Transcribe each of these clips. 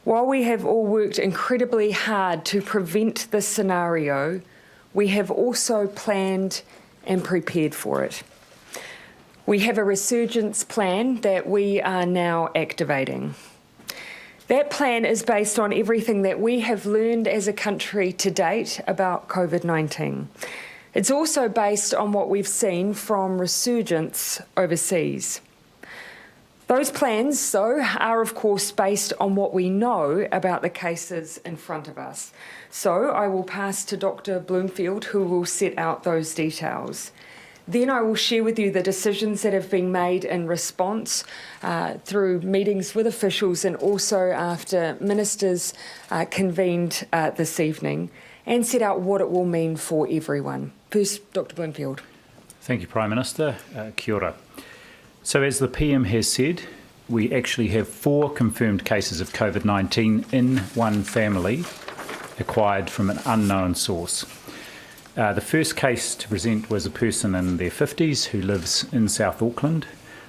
While we have all worked incredibly hard to prevent this scenario, we have also planned and prepared for it. We have a resurgence plan that we are now activating. That plan is based on everything that we have learned as a country to date about COVID-19. It's also based on what we've seen from resurgence overseas. Those plans, though, are of course based on what we know about the cases in front of us. So I will pass to Dr. Bloomfield, who will set out those details. Then I will share with you the decisions that have been made in response through meetings with officials and also after ministers convened this evening, and set out what it will mean for everyone. First, Dr. Bloomfield. Thank you, Prime Minister. Kia ora. So as the PM has said, we actually have 4 confirmed cases of COVID-19 in one family acquired from an unknown source. The first case to present was a person in their 50s who lives in South Auckland.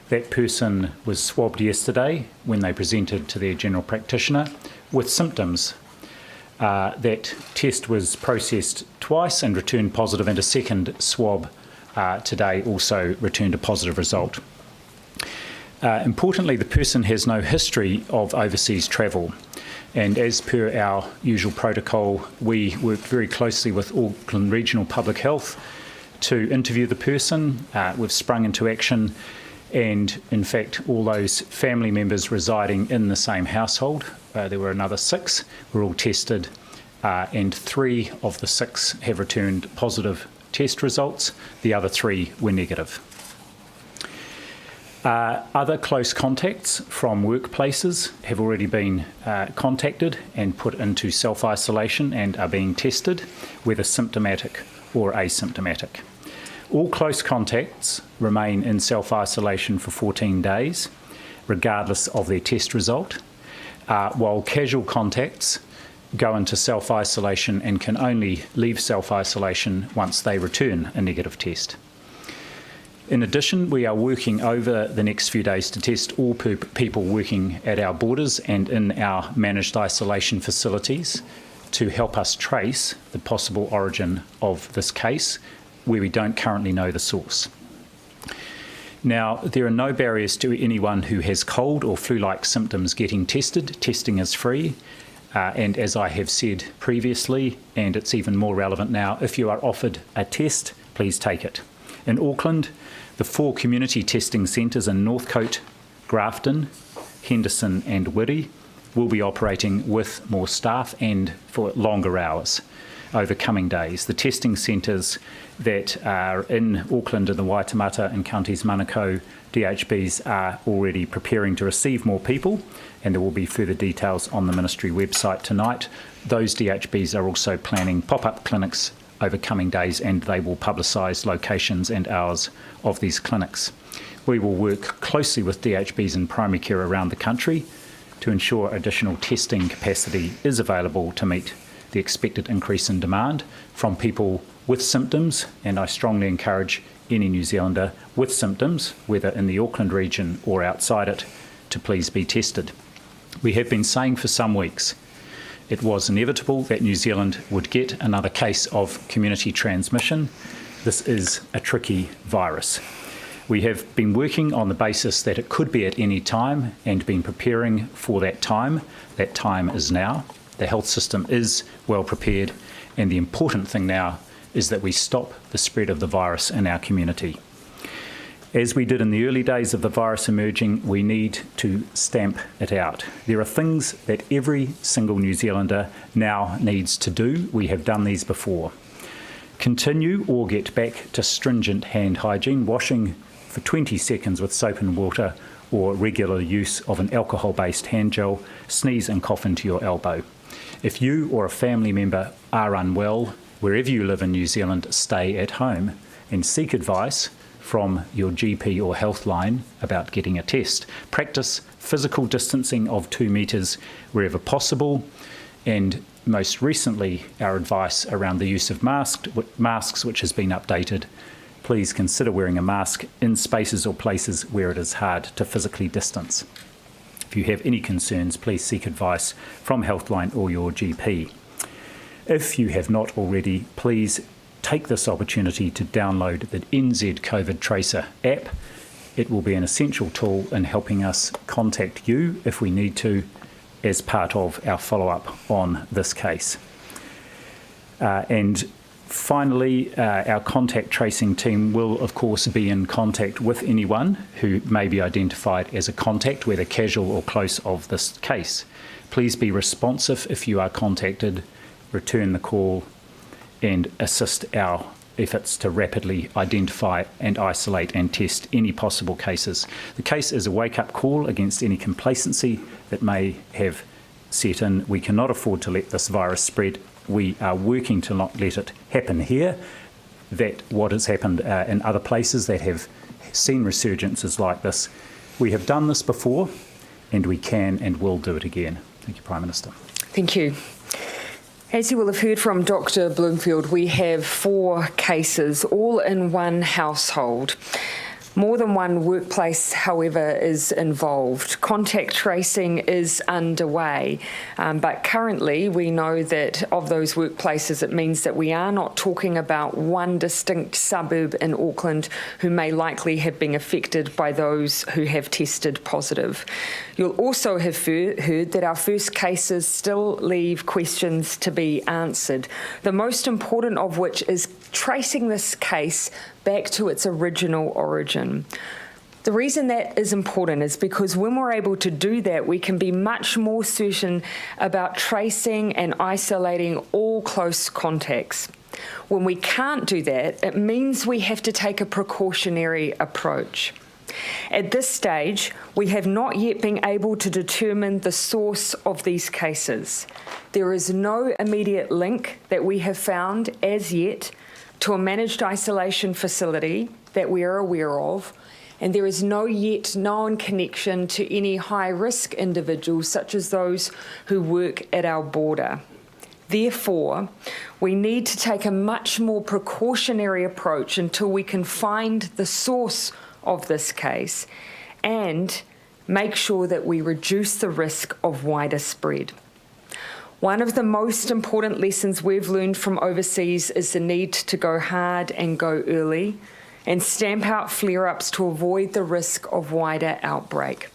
That person was swabbed yesterday when they presented to their general practitioner with symptoms. That test was processed twice and returned positive, and a second swab today also returned a positive result. Importantly, the person has no history of overseas travel, and as per our usual protocol, we worked very closely with Auckland Regional Public Health to interview the person. We've sprung into action, and in fact all those family members residing in the same household, there were another 6, were all tested, and 3 of the 6 have returned positive test results. The other 3 were negative. Other close contacts from workplaces have already been contacted and put into self-isolation and are being tested, whether symptomatic or asymptomatic. All close contacts remain in self-isolation for 14 days, regardless of their test result, while casual contacts go into self-isolation and can only leave self-isolation once they return a negative test. In addition, we are working over the next few days to test all people working at our borders and in our managed isolation facilities to help us trace the possible origin of this case, where we don't currently know the source. Now, there are no barriers to anyone who has cold or flu-like symptoms getting tested. Testing is free. And as I have said previously, and it's even more relevant now, if you are offered a test, please take it. In Auckland, the 4 community testing centres in Northcote, Grafton, Henderson and Wiri will be operating with more staff and for longer hours over coming days. The testing centres that are in Auckland and the Waitemata and counties Manukau DHBs are already preparing to receive more people, and there will be further details on the Ministry website tonight. Those DHBs are also planning pop-up clinics over coming days, and they will publicise locations and hours of these clinics. We will work closely with DHBs in primary care around the country to ensure additional testing capacity is available to meet the expected increase in demand from people with symptoms, and I strongly encourage any New Zealander with symptoms, whether in the Auckland region or outside it, to please be tested. We have been saying for some weeks it was inevitable that New Zealand would get another case of community transmission. This is a tricky virus. We have been working on the basis that it could be at any time and been preparing for that time. That time is now. The health system is well prepared, and the important thing now is that we stop the spread of the virus in our community. As we did in the early days of the virus emerging, we need to stamp it out. There are things that every single New Zealander now needs to do. We have done these before. Continue or get back to stringent hand hygiene, washing for 20 seconds with soap and water, or regular use of an alcohol-based hand gel. Sneeze and cough into your elbow. If you or a family member are unwell, wherever you live in New Zealand, stay at home and seek advice from your GP or Healthline about getting a test. Practice physical distancing of 2 metres wherever possible, and most recently our advice around the use of masks, which has been updated. Please consider wearing a mask in spaces or places where it is hard to physically distance. If you have any concerns, please seek advice from Healthline or your GP. If you have not already, please take this opportunity to download the NZ COVID Tracer app. It will be an essential tool in helping us contact you if we need to as part of our follow-up on this case. And finally, our contact tracing team will, of course, be in contact with anyone who may be identified as a contact, whether casual or close, of this case. Please be responsive if you are contacted, return the call, and assist our efforts to rapidly identify and isolate and test any possible cases. The case is a wake-up call against any complacency that may have set in. We cannot afford to let this virus spread. We are working to not let it happen here. That what has happened in other places that have seen resurgences like this. We have done this before, and we can and will do it again. Thank you, Prime Minister. Thank you. As you will have heard from Dr. Bloomfield, we have 4 cases, all in one household. More than one workplace, however, is involved. Contact tracing is underway, but currently we know that of those workplaces, it means that we are not talking about one distinct suburb in Auckland who may likely have been affected by those who have tested positive. You'll also have heard that our first cases still leave questions to be answered, the most important of which is tracing this case back to its original origin. The reason that is important is because when we're able to do that, we can be much more certain about tracing and isolating all close contacts. When we can't do that, it means we have to take a precautionary approach. At this stage, we have not yet been able to determine the source of these cases. There is no immediate link that we have found as yet to a managed isolation facility that we are aware of, and there is no yet known connection to any high-risk individuals such as those who work at our border. Therefore, we need to take a much more precautionary approach until we can find the source of this case and make sure that we reduce the risk of wider spread. One of the most important lessons we've learned from overseas is the need to go hard and go early and stamp out flare-ups to avoid the risk of wider outbreak.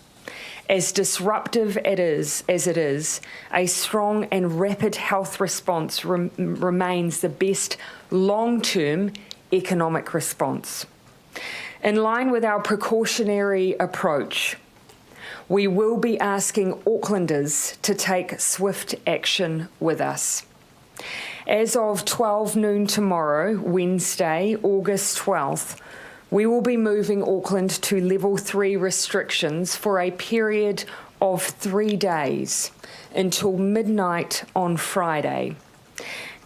As disruptive as it is, a strong and rapid health response remains the best long-term economic response. In line with our precautionary approach, we will be asking Aucklanders to take swift action with us. As of 12 noon tomorrow, Wednesday, August 12th, we will be moving Auckland to level 3 restrictions for a period of 3 days until midnight on Friday.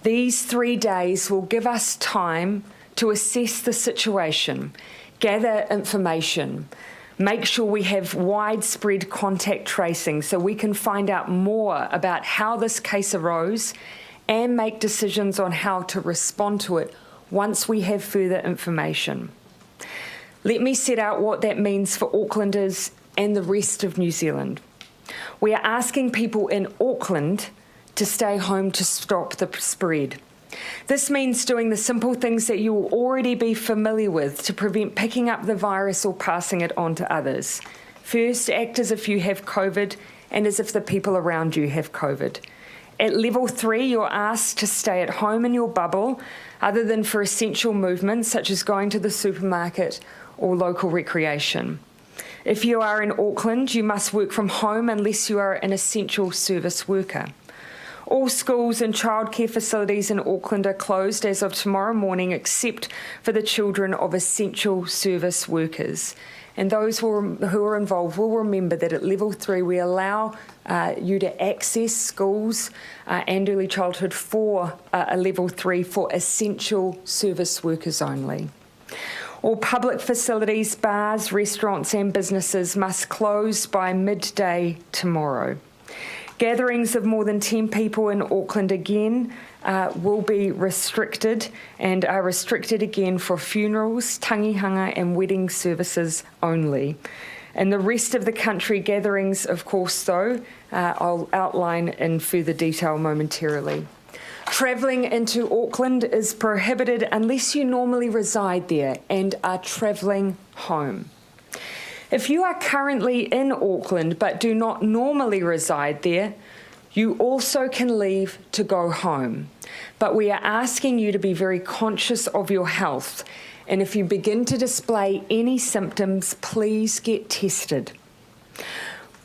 These 3 days will give us time to assess the situation, gather information, make sure we have widespread contact tracing so we can find out more about how this case arose and make decisions on how to respond to it once we have further information. Let me set out what that means for Aucklanders and the rest of New Zealand. We are asking people in Auckland to stay home to stop the spread. This means doing the simple things that you will already be familiar with to prevent picking up the virus or passing it on to others. First, act as if you have COVID and as if the people around you have COVID. At level 3, you're asked to stay at home in your bubble, other than for essential movements such as going to the supermarket or local recreation. If you are in Auckland, you must work from home unless you are an essential service worker. All schools and childcare facilities in Auckland are closed as of tomorrow morning, except for the children of essential service workers. And those who are involved will remember that at level 3 we allow you to access schools and early childhood for a level 3 for essential service workers only. All public facilities, bars, restaurants and businesses must close by midday tomorrow. Gatherings of more than 10 people in Auckland again will be restricted and are restricted again for funerals, tangihanga and wedding services only. And the rest of the country gatherings, of course, though, I'll outline in further detail momentarily. Travelling into Auckland is prohibited unless you normally reside there and are travelling home. If you are currently in Auckland but do not normally reside there, you also can leave to go home. But we are asking you to be very conscious of your health, and if you begin to display any symptoms, please get tested.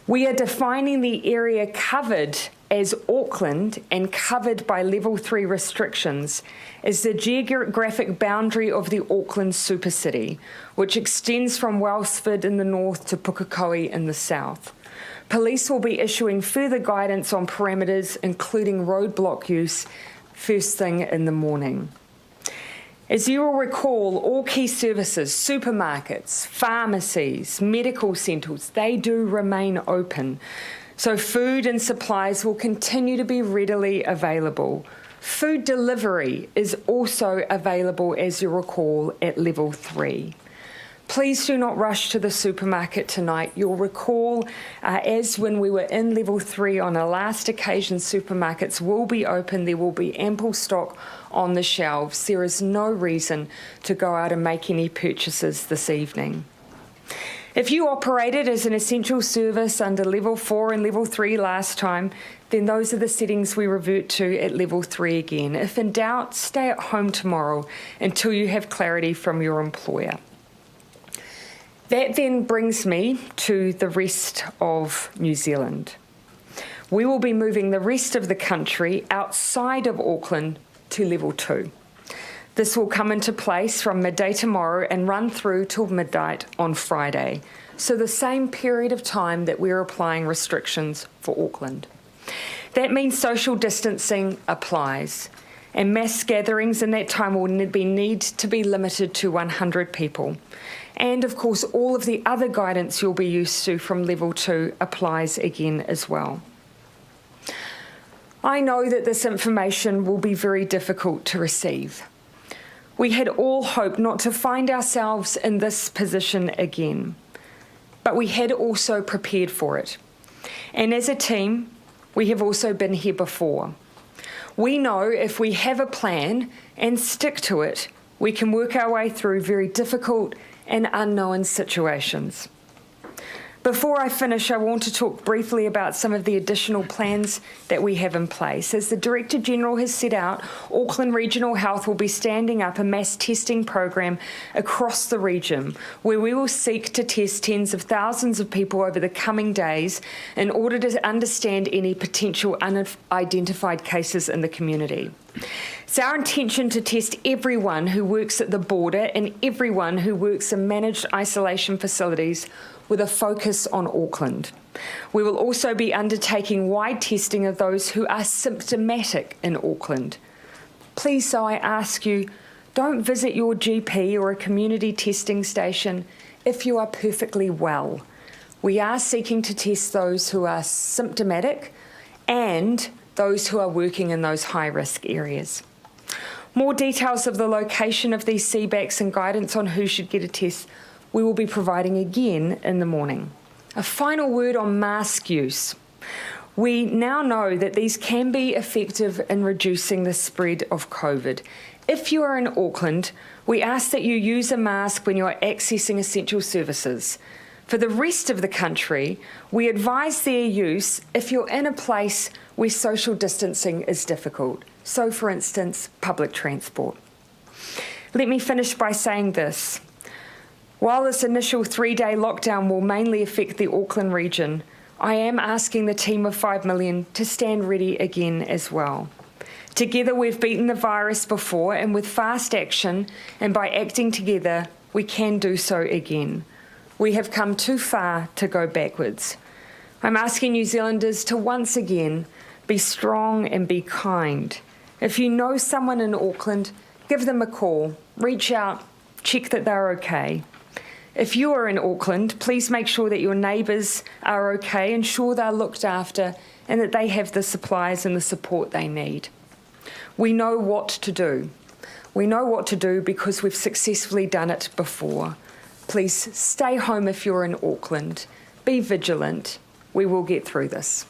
We are defining the area covered as Auckland and covered by level 3 restrictions as the geographic boundary of the Auckland supercity, which extends from Wellsford in the north to Pukekohe in the south. Police will be issuing further guidance on parameters, including roadblock use, first thing in the morning. As you will recall, all key services, supermarkets, pharmacies, medical centres, they do remain open. So food and supplies will continue to be readily available. Food delivery is also available, as you recall, at level 3. Please do not rush to the supermarket tonight. You'll recall, as when we were in level 3 on a last occasion, supermarkets will be open. There will be ample stock on the shelves. There is no reason to go out and make any purchases this evening. If you operated as an essential service under level 4 and level 3 last time, then those are the settings we revert to at level 3 again. If in doubt, stay at home tomorrow until you have clarity from your employer. That then brings me to the rest of New Zealand. We will be moving the rest of the country outside of Auckland to level 2. This will come into place from midday tomorrow and run through till midnight on Friday. So the same period of time that we're applying restrictions for Auckland. That means social distancing applies, and mass gatherings in that time will need to be limited to 100 people. And of course, all of the other guidance you'll be used to from level 2 applies again as well. I know that this information will be very difficult to receive. We had all hoped not to find ourselves in this position again, but we had also prepared for it. And as a team, we have also been here before. We know if we have a plan and stick to it, we can work our way through very difficult and unknown situations. Before I finish, I want to talk briefly about some of the additional plans that we have in place. As the Director General has set out, Auckland Regional Health will be standing up a mass testing program across the region, where we will seek to test tens of thousands of people over the coming days in order to understand any potential unidentified cases in the community. It's our intention to test everyone who works at the border and everyone who works in managed isolation facilities with a focus on Auckland. We will also be undertaking wide testing of those who are symptomatic in Auckland. Please, so I ask you, don't visit your GP or a community testing station if you are perfectly well. We are seeking to test those who are symptomatic and those who are working in those high-risk areas. More details of the location of these CBACs and guidance on who should get a test we will be providing again in the morning. A final word on mask use. We now know that these can be effective in reducing the spread of COVID. If you are in Auckland, we ask that you use a mask when you are accessing essential services. For the rest of the country, we advise their use if you're in a place where social distancing is difficult. So, for instance, public transport. Let me finish by saying this. While this initial 3-day lockdown will mainly affect the Auckland region, I am asking the team of 5 million to stand ready again as well. Together we've beaten the virus before, and with fast action and by acting together, we can do so again. We have come too far to go backwards. I'm asking New Zealanders to once again be strong and be kind. If you know someone in Auckland, give them a call, reach out, check that they're okay. If you are in Auckland, please make sure that your neighbours are okay, ensure they're looked after and that they have the supplies and the support they need. We know what to do. We know what to do because we've successfully done it before. please stay home if you're in Auckland. Be vigilant. We will get through this.